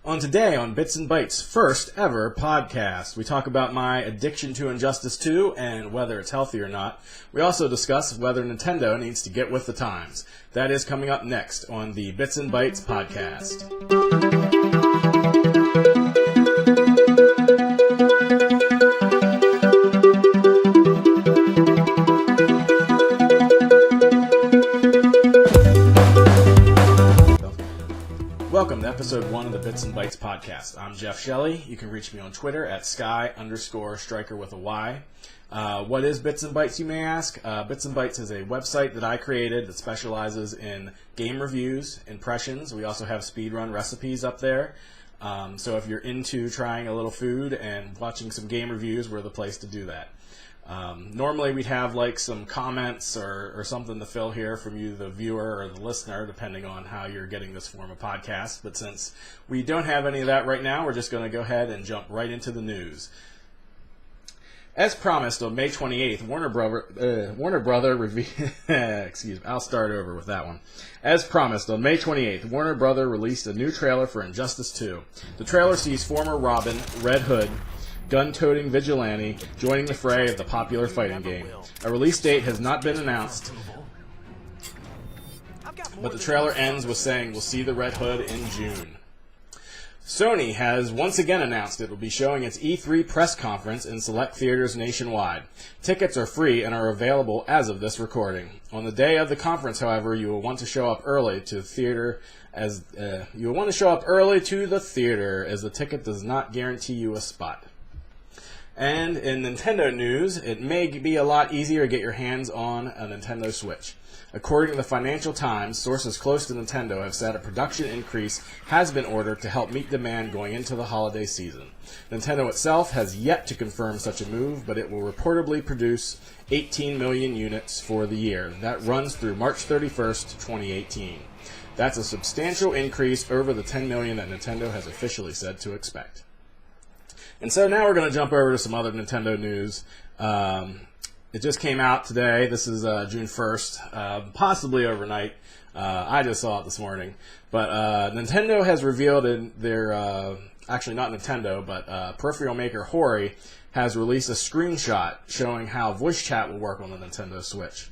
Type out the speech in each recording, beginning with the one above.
Today on Bits and Bytes' first ever podcast, we talk about my addiction to Injustice 2 and whether it's healthy or not. We also discuss whether Nintendo needs to get with the times. That is coming up next on the Bits and Bytes podcast. Welcome to episode 1 of the Bits and Bytes podcast. I'm Jeff Shelley. You can reach me on Twitter at Sky_Striker with a Y. What is Bits and Bytes, you may ask? Bits and Bytes is a website that I created that specializes in game reviews, impressions. We also have speedrun recipes up there. So if you're into trying a little food and watching some game reviews, we're the place to do that. Normally we'd have like some comments or something to fill here from you, the viewer or the listener, depending on how you're getting this form of podcast. But since we don't have any of that right now, we're just going to go ahead and jump right into the news. As promised, on May 28th, Warner Brother revealed... Excuse me, I'll start over with that one. As promised, on May 28th, Warner Brother released a new trailer for Injustice 2. The trailer sees former Robin, Red Hood, gun-toting vigilante joining the fray of the popular fighting game. A release date has not been announced, but the trailer ends with saying we'll see the Red Hood in June. Sony has once again announced it will be showing its E3 press conference in select theaters nationwide. Tickets are free and are available as of this recording. On the day of the conference, however, you will want to show up early to the theater as the ticket does not guarantee you a spot. And in Nintendo news, it may be a lot easier to get your hands on a Nintendo Switch. According to the Financial Times, sources close to Nintendo have said a production increase has been ordered to help meet demand going into the holiday season. Nintendo itself has yet to confirm such a move, but it will reportedly produce 18 million units for the year. That runs through March 31st, 2018. That's a substantial increase over the 10 million that Nintendo has officially said to expect. And so now we're going to jump over to some other Nintendo news. It just came out today. This is June 1st, possibly overnight. I just saw it this morning. But Nintendo has revealed in their, actually not Nintendo, but peripheral maker Hori has released a screenshot showing how voice chat will work on the Nintendo Switch,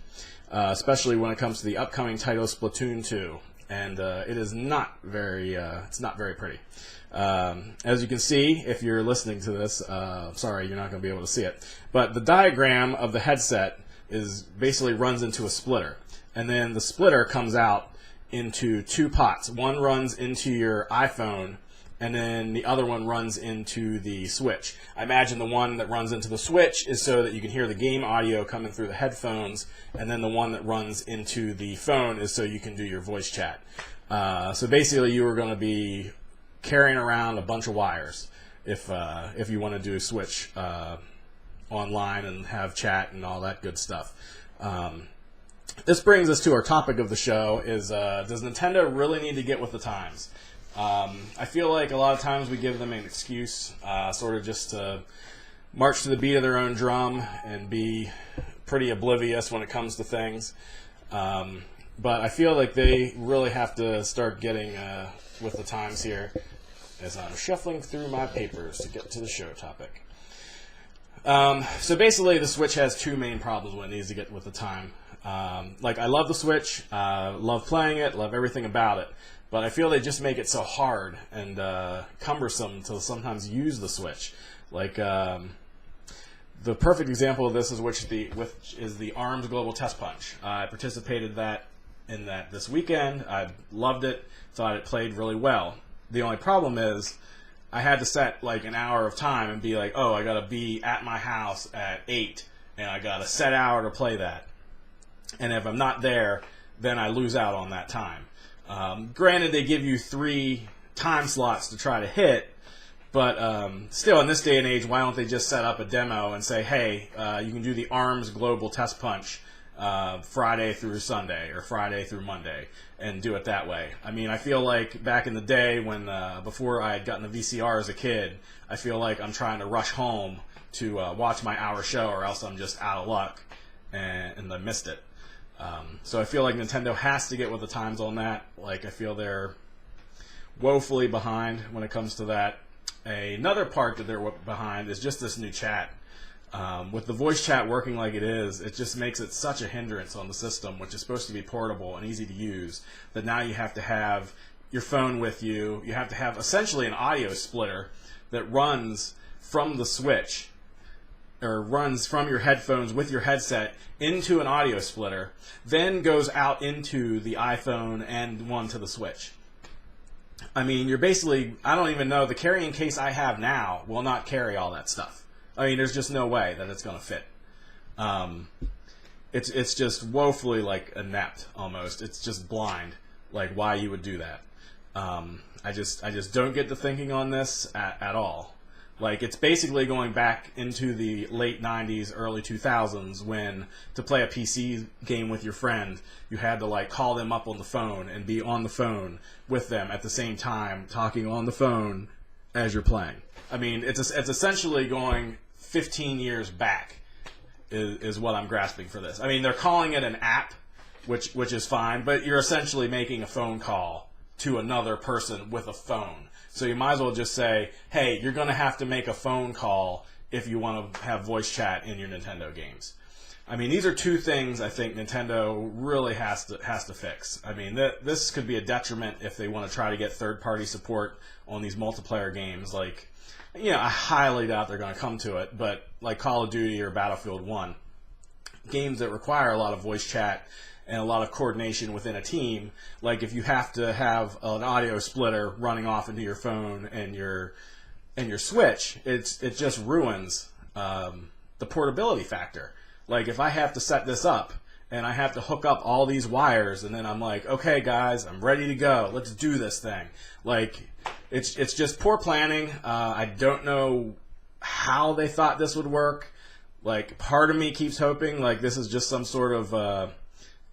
especially when it comes to the upcoming title Splatoon 2. And it is not very, it's not very pretty. As you can see, if you're listening to this, sorry, you're not going to be able to see it. But the diagram of the headset is basically runs into a splitter. And then the splitter comes out into two pots. One runs into your iPhone, and then the other one runs into the Switch. I imagine the one that runs into the Switch is so that you can hear the game audio coming through the headphones, and then the one that runs into the phone is so you can do your voice chat. So basically you are going to be carrying around a bunch of wires if you want to do Switch online and have chat and all that good stuff. This brings us to our topic of the show is does Nintendo really need to get with the times? I feel like a lot of times we give them an excuse sort of just to march to the beat of their own drum and be pretty oblivious when it comes to things. But I feel like they really have to start getting with the times here as I'm shuffling through my papers to get to the show topic. So basically the Switch has two main problems when it needs to get with the time. Like, I love the Switch, love playing it, love everything about it, but I feel they just make it so hard and cumbersome to sometimes use the Switch. Like, the perfect example of this is which is the ARMS Global Test Punch. I participated in that this weekend. I loved it, thought it played really well. The only problem is I had to set like an hour of time and be like, oh, I got to be at my house at 8, and I got a set hour to play that. And if I'm not there, then I lose out on that time. Granted, they give you 3 time slots to try to hit, but still, in this day and age, why don't they just set up a demo and say, hey, you can do the ARMS Global Test Punch Friday through Sunday or Friday through Monday, and do it that way. I mean, I feel like back in the day when before I had gotten a VCR as a kid, I feel like I'm trying to rush home to watch my hour show, or else I'm just out of luck and I missed it. So I feel like Nintendo has to get with the times on that. Like, I feel they're woefully behind when it comes to that. Another part that they're behind is just this new chat. With the voice chat working like it is, it just makes it such a hindrance on the system, which is supposed to be portable and easy to use, that now you have to have your phone with you. You have to have essentially an audio splitter that runs from the switch, or runs from your headphones with your headset into an audio splitter, then goes out into the iPhone and one to the Switch. I mean, you're basically, I don't even know, the carrying case I have now will not carry all that stuff. I mean, there's just no way that it's going to fit. It's just woefully like inept almost. It's just blind, like why you would do that. I just don't get the thinking on this at all. Like, it's basically going back into the late 90s, early 2000s, when to play a PC game with your friend, you had to like call them up on the phone and be on the phone with them at the same time, talking on the phone as you're playing. I mean, it's essentially going 15 years back is what I'm grasping for this. I mean, they're calling it an app, which is fine, but you're essentially making a phone call to another person with a phone. So you might as well just say, hey, you're going to have to make a phone call if you want to have voice chat in your Nintendo games. I mean, these are two things I think Nintendo really has to fix. I mean, this could be a detriment if they want to try to get third-party support on these multiplayer games. Like, you know, I highly doubt they're going to come to it, but like Call of Duty or Battlefield 1, games that require a lot of voice chat and a lot of coordination within a team, like if you have to have an audio splitter running off into your phone and your Switch, it just ruins the portability factor. Like, if I have to set this up and I have to hook up all these wires and then I'm like, okay guys, I'm ready to go, let's do this thing. Like, it's just poor planning. I don't know how they thought this would work. Like, part of me keeps hoping like this is just some sort of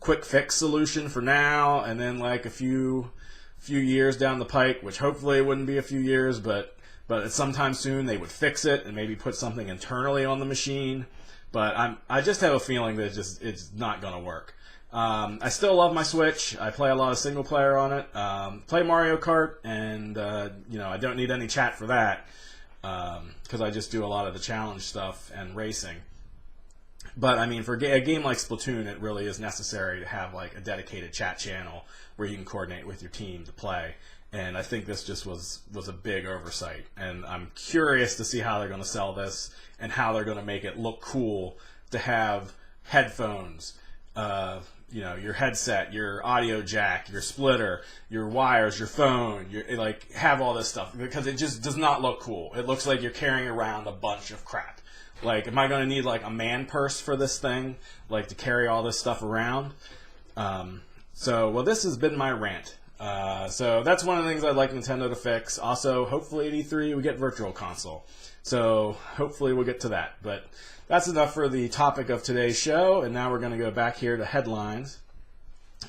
quick fix solution for now, and then like a few years down the pike, which hopefully it wouldn't be a few years, but at sometime soon they would fix it and maybe put something internally on the machine. But I just have a feeling that it's not going to work. I still love my Switch. I play a lot of single player on it. Play Mario Kart, and I don't need any chat for that because I just do a lot of the challenge stuff and racing. But I mean, for a game like Splatoon, it really is necessary to have like a dedicated chat channel where you can coordinate with your team to play. And I think this just was a big oversight. And I'm curious to see how they're going to sell this and how they're going to make it look cool to have headphones, your headset, your audio jack, your splitter, your wires, your phone, have all this stuff, because it just does not look cool. It looks like you're carrying around a bunch of crap. Like, am I going to need like a man purse for this thing, like to carry all this stuff around? Well, this has been my rant. So that's one of the things I'd like Nintendo to fix. Also, hopefully at E3 we get Virtual Console. So hopefully we'll get to that. But that's enough for the topic of today's show, and now we're going to go back here to headlines.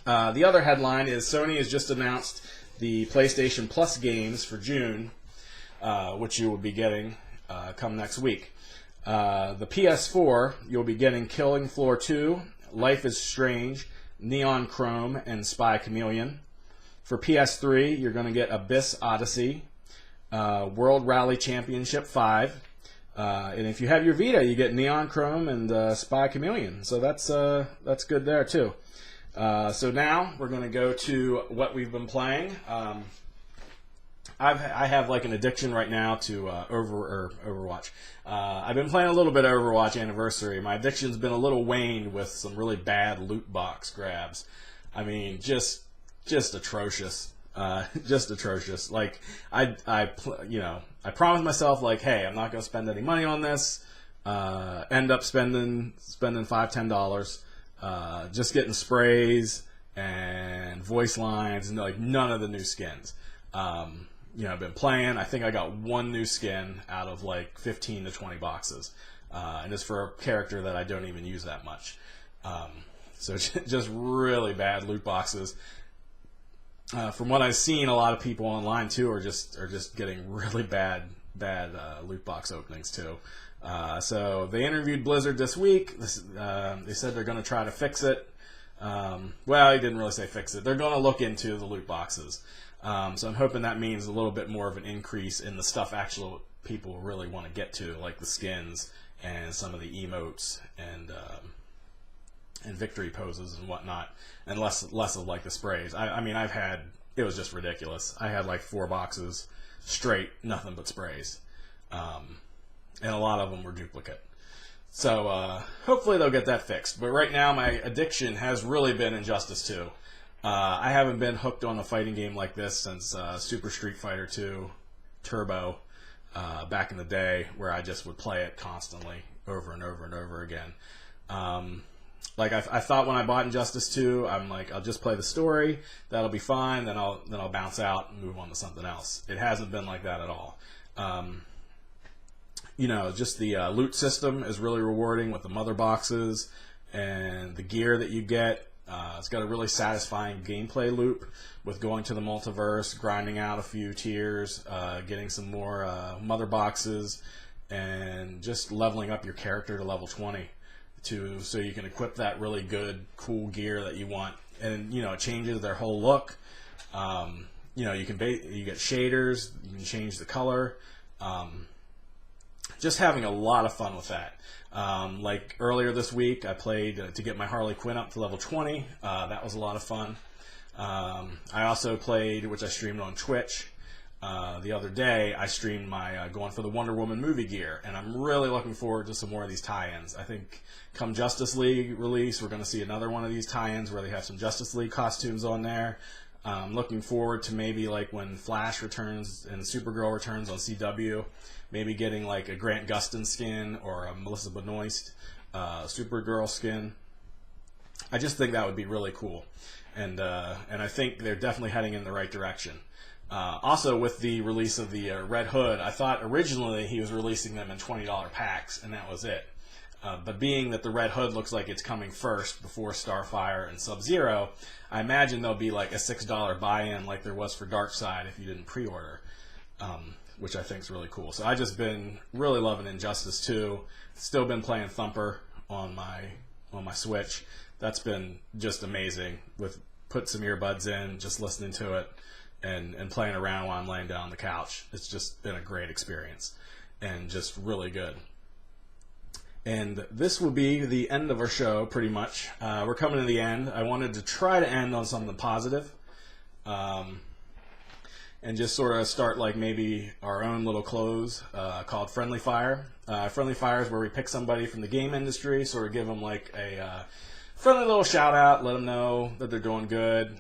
The other headline is Sony has just announced the PlayStation Plus games for June, which you will be getting come next week. The PS4, you'll be getting Killing Floor 2, Life is Strange, Neon Chrome, and Spy Chameleon. For PS3, you're going to get Abyss Odyssey, World Rally Championship 5, and if you have your Vita, you get Neon Chrome and Spy Chameleon. So that's good there too. So now we're going to go to what we've been playing. I have like an addiction right now to Overwatch. I've been playing a little bit of Overwatch Anniversary. My addiction's been a little waned with some really bad loot box grabs. I mean, just atrocious. Just atrocious. Like, I promised myself, like, hey, I'm not going to spend any money on this. End up spending $5-10, just getting sprays and voice lines and like none of the new skins. I've been playing. I think I got one new skin out of like 15 to 20 boxes, and it's for a character that I don't even use that much. So just really bad loot boxes. From what I've seen, a lot of people online too are just getting really bad loot box openings too. So they interviewed Blizzard this week. They said they're going to try to fix it. Well, he didn't really say fix it. They're going to look into the loot boxes. So I'm hoping that means a little bit more of an increase in the stuff actual people really want to get to, like the skins and some of the emotes and victory poses and whatnot, and less of like the sprays. I mean, it was just ridiculous. I had like 4 boxes straight, nothing but sprays, and a lot of them were duplicate. So hopefully they'll get that fixed. But right now my addiction has really been Injustice 2. I haven't been hooked on a fighting game like this since Super Street Fighter 2 Turbo back in the day, where I just would play it constantly over and over and over again. Like I thought when I bought Injustice 2, I'm like, I'll just play the story, that'll be fine, then I'll bounce out and move on to something else. It hasn't been like that at all. You know, just the loot system is really rewarding with the mother boxes and the gear that you get. It's got a really satisfying gameplay loop with going to the multiverse, grinding out a few tiers, getting some more mother boxes, and just leveling up your character to level 20 so you can equip that really good, cool gear that you want. And you know, it changes their whole look. You know, you get shaders, you can change the color. Just having a lot of fun with that. Like earlier this week, I played to get my Harley Quinn up to level 20. That was a lot of fun. I also played, which I streamed on Twitch the other day, I streamed my going for the Wonder Woman movie gear, and I'm really looking forward to some more of these tie-ins. I think come Justice League release, we're going to see another one of these tie-ins where they have some Justice League costumes on there. Looking forward to maybe like when Flash returns and Supergirl returns on CW, maybe getting like a Grant Gustin skin or a Melissa Benoist Supergirl skin. I just think that would be really cool, and I think they're definitely heading in the right direction. Also, with the release of the Red Hood, I thought originally he was releasing them in $20 packs, and that was it. But being that the Red Hood looks like it's coming first before Starfire and Sub-Zero, I imagine there'll be like a $6 buy-in like there was for Darkseid if you didn't pre-order, which I think is really cool. So I've just been really loving Injustice 2. Still been playing Thumper on my Switch. That's been just amazing. Put some earbuds in, just listening to it, and playing around while I'm laying down on the couch. It's just been a great experience and just really good. And this will be the end of our show, pretty much. We're coming to the end. I wanted to try to end on something positive, and just sort of start like maybe our own little close called Friendly Fire. Friendly Fire is where we pick somebody from the game industry, sort of give them like a friendly little shout out, let them know that they're doing good.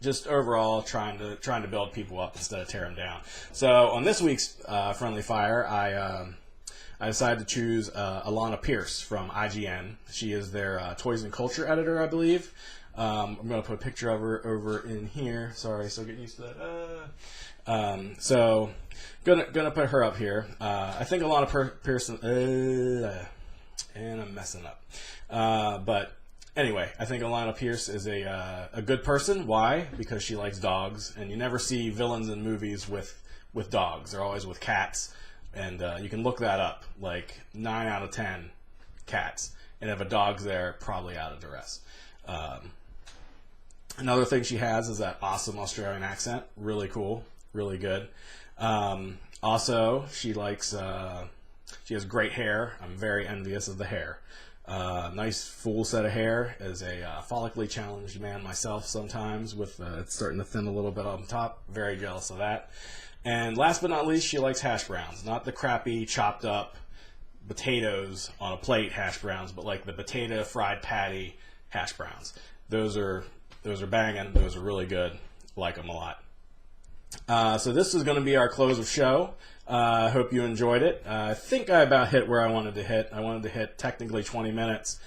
Just overall trying to build people up instead of tear them down. So on this week's Friendly Fire, I decided to choose Alana Pierce from IGN. She is their Toys and Culture editor, I believe. I'm going to put a picture of her over in here. Sorry, still getting used to that. So, gonna put her up here. I think Alana Pierce, and I'm messing up. But anyway, I think Alana Pierce is a good person. Why? Because she likes dogs, and you never see villains in movies with dogs. They're always with cats. And you can look that up, like 9 out of 10 cats. And if a dog's there, probably out of duress. Another thing she has is that awesome Australian accent. Really cool. Really good. Also, she has great hair. I'm very envious of the hair. Nice full set of hair. As a follically challenged man myself sometimes, with it's starting to thin a little bit on top. Very jealous of that. And last but not least, she likes hash browns. Not the crappy chopped up potatoes on a plate hash browns, but like the potato fried patty hash browns. Those are banging. Those are really good. Like them a lot. So this is going to be our close of show. I hope you enjoyed it. I think I about hit where I wanted to hit. I wanted to hit technically 20 minutes,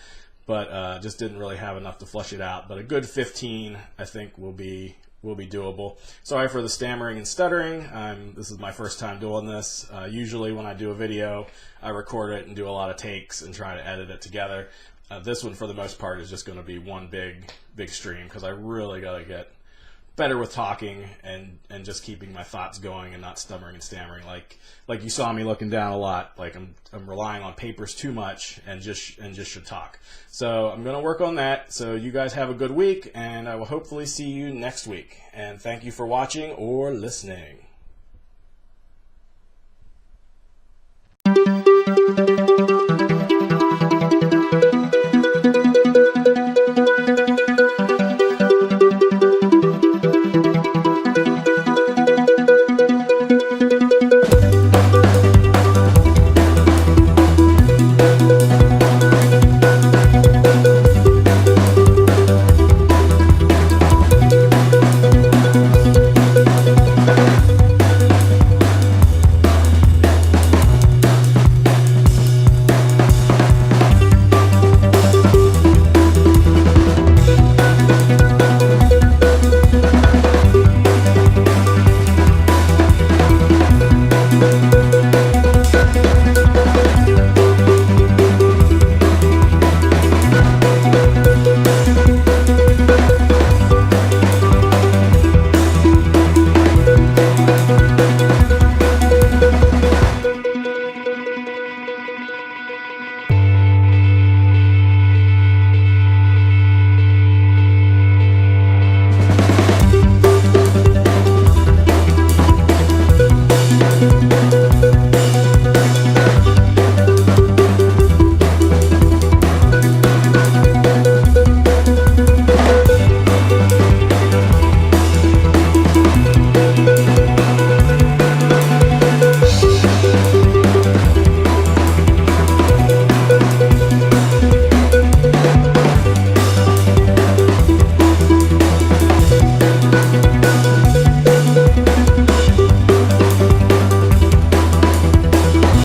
but just didn't really have enough to flush it out. But a good 15, I think, will be doable. Sorry for the stammering and stuttering. This is my first time doing this. Usually when I do a video, I record it and do a lot of takes and try to edit it together. This one, for the most part, is just going to be one big stream because I really got to get better with talking and just keeping my thoughts going and not stuttering and stammering. Like you saw me looking down a lot. Like I'm relying on papers too much and just should talk. So I'm going to work on that. So you guys have a good week, and I will hopefully see you next week. And thank you for watching or listening.